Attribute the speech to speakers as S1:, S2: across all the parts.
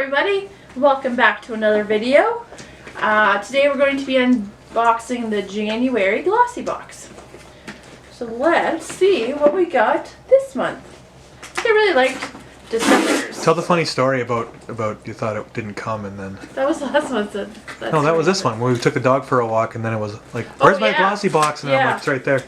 S1: everybody, welcome back to another video. Today we're going to be unboxing the January Glossybox. So let's see what we got this month. I really liked December's.
S2: Tell the funny story about you thought it didn't come and then...
S1: That was last month.
S2: No, that was this one. When we took the dog for a walk and then it was like, where's my Glossybox? And I'm like, it's right there.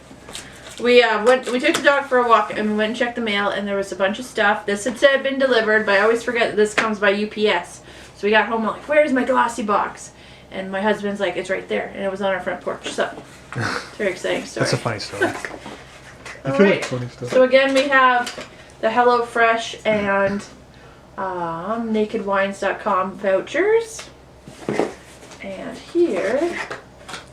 S1: We took the dog for a walk and we went and checked the mail and there was a bunch of stuff. This had said been delivered, but I always forget that this comes by UPS. So we got home and like, where's my Glossybox? And my husband's like, it's right there. And it was on our front porch. So, it's a very exciting story.
S2: That's a funny story.
S1: All right. Funny stuff. So again, we have the HelloFresh and NakedWines.com vouchers. And here...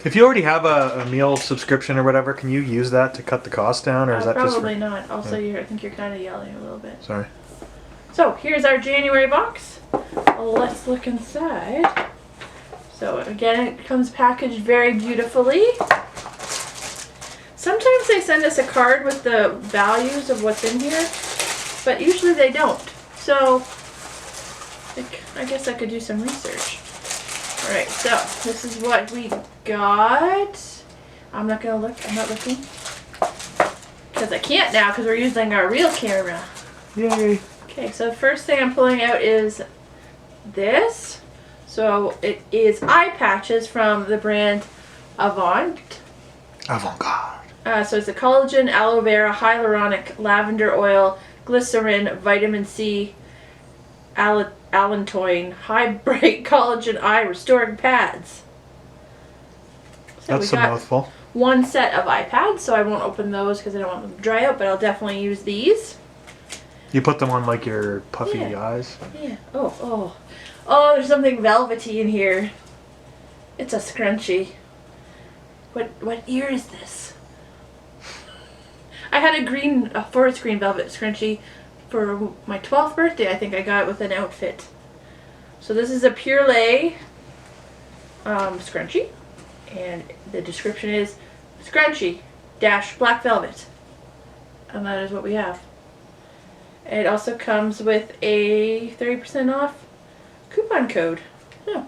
S2: If you already have a meal subscription or whatever, can you use that to cut the cost down, or is that
S1: probably not. Also, I think you're kind of yelling a little bit.
S2: Sorry.
S1: So here's our January box. Let's look inside. So again, it comes packaged very beautifully. Sometimes they send us a card with the values of what's in here, but usually they don't. So I guess I could do some research. Alright, so this is what we got. I'm not going to look. I'm not looking. Because I can't now because we're using our real camera.
S2: Yay.
S1: Okay, so the first thing I'm pulling out is this. So it is eye patches from the brand
S2: Avant-Garde.
S1: So it's a collagen, aloe vera, hyaluronic, lavender oil, glycerin, vitamin C, allantoin, high bright collagen eye restoring pads. So
S2: that's a mouthful.
S1: One set of eye pads, so I won't open those because I don't want them to dry out, but I'll definitely use these.
S2: You put them on like your puffy eyes?
S1: Yeah. Oh, there's something velvety in here. It's a scrunchie. What ear is this? I had a forest green velvet scrunchie for my 12th birthday. I think I got it with an outfit. So this is a Pure Lay scrunchie. And the description is scrunchie dash black velvet. And that is what we have. It also comes with a 30% off coupon code. Oh.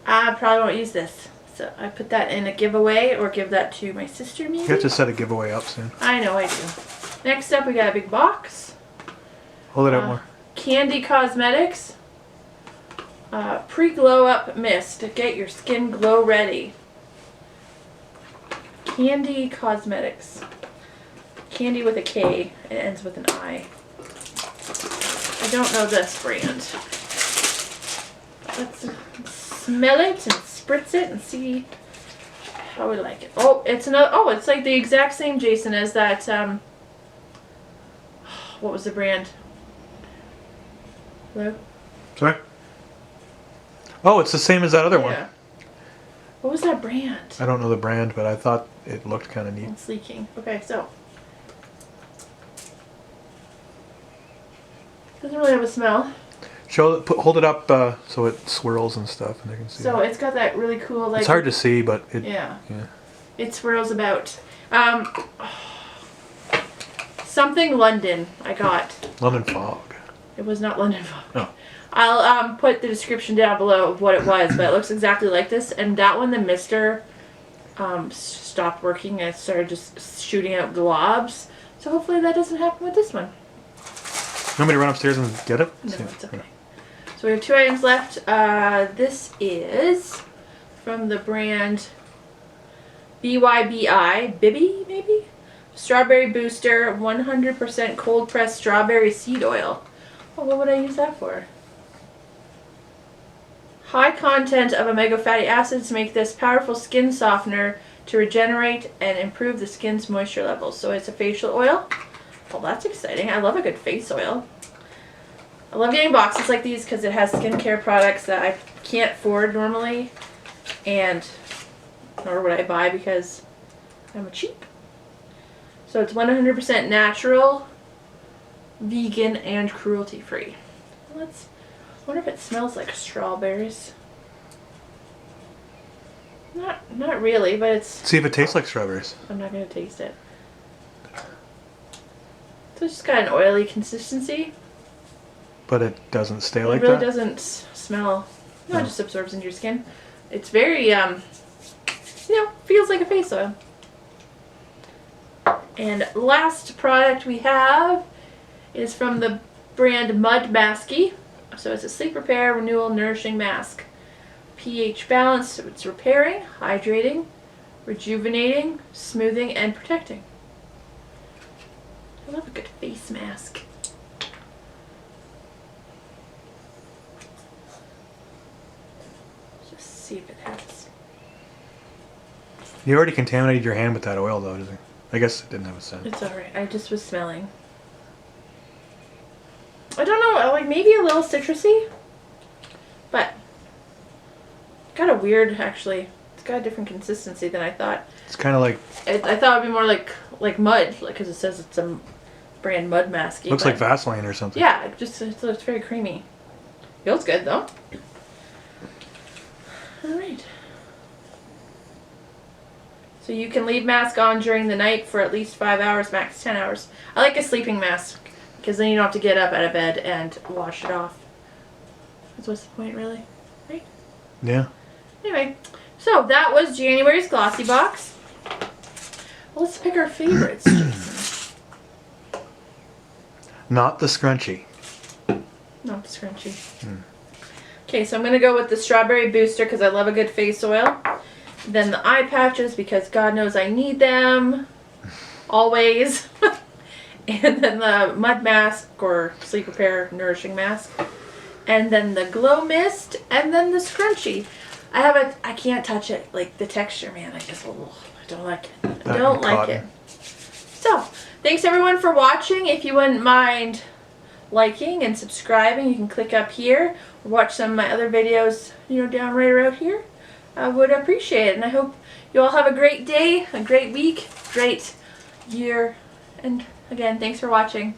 S1: I probably won't use this. So I put that in a giveaway or give that to my sister maybe. You
S2: have to set a giveaway up soon.
S1: I know I do. Next up we got a big box.
S2: Hold it out more.
S1: Candy Cosmetics. Pre-glow up mist to get your skin glow ready. Candy Cosmetics. Candy with a K. It ends with an I. I don't know this brand. Let's smell it and spritz it and see how we like it. Oh, it's another. Oh, it's like the exact same, Jason, as that. What was the brand? Hello?
S2: Sorry? Oh, it's the same as that other one.
S1: What was that brand?
S2: I don't know the brand, but I thought it looked kind of neat.
S1: It's leaking. Okay, so. Doesn't really have a smell.
S2: Hold it up so it swirls and stuff, and they can see.
S1: So it's got that really cool like.
S2: It's hard to see, but it.
S1: Yeah. It swirls about. Something London. I got.
S2: London Fog.
S1: It was not London Fog.
S2: No.
S1: I'll put the description down below of what it was, but it looks exactly like this. And that one, the mister, stopped working and started just shooting out globs. So hopefully that doesn't happen with this one.
S2: You want me to run upstairs and get it?
S1: No, it's okay. So we have 2 items left. This is from the brand BYBI, Bibby maybe? Strawberry Booster, 100% cold pressed strawberry seed oil. Oh, what would I use that for? High content of omega fatty acids make this powerful skin softener to regenerate and improve the skin's moisture levels. So it's a facial oil. Well, that's exciting. I love a good face oil. I love getting boxes like these because it has skincare products that I can't afford normally, and nor would I buy because I'm cheap. So it's 100% natural, vegan, and cruelty-free. I wonder if it smells like strawberries. Not really, but it's...
S2: See if it tastes like strawberries.
S1: I'm not going to taste it. So it's just got an oily consistency.
S2: But it doesn't stay
S1: It
S2: like
S1: really
S2: that?
S1: doesn't smell. No,
S2: No.
S1: it just absorbs into your skin. It's very, feels like a face oil. And last product we have is from the brand Mud Masky. So it's a sleep repair, renewal, nourishing mask. pH balance, so it's repairing, hydrating, rejuvenating, smoothing, and protecting. I love a good face mask. Just see if it has.
S2: You already contaminated your hand with that oil, though, didn't you? I guess it didn't have a scent.
S1: It's alright. I just was smelling. I don't know, like maybe a little citrusy, but got a weird, actually. It's got a different consistency than I thought.
S2: It's kind of like...
S1: I thought it'd be more like mud, because it says it's a brand Mud Masky.
S2: Looks like Vaseline or something.
S1: Yeah, it's very creamy. Feels good though. Alright. So you can leave mask on during the night for at least 5 hours, max 10 hours. I like a sleeping mask, because then you don't have to get up out of bed and wash it off. That's what's the point, really? Right?
S2: Yeah.
S1: Anyway, so that was January's Glossybox. Well, let's pick our favorites, Jason.
S2: Not the scrunchie.
S1: Not the scrunchie. Okay, so I'm going to go with the Strawberry Booster because I love a good face oil. Then the eye patches because God knows I need them. Always. And then the Mud Mask or Sleep Repair Nourishing Mask. And then the Glow Mist. And then the Scrunchie. I can't touch it. Like the texture, man. I don't like it. I don't like it. So, thanks everyone for watching. If you wouldn't mind liking and subscribing, you can click up here. Or watch some of my other videos, down right around here. I would appreciate it. And I hope you all have a great day, a great week, great year. And again, thanks for watching.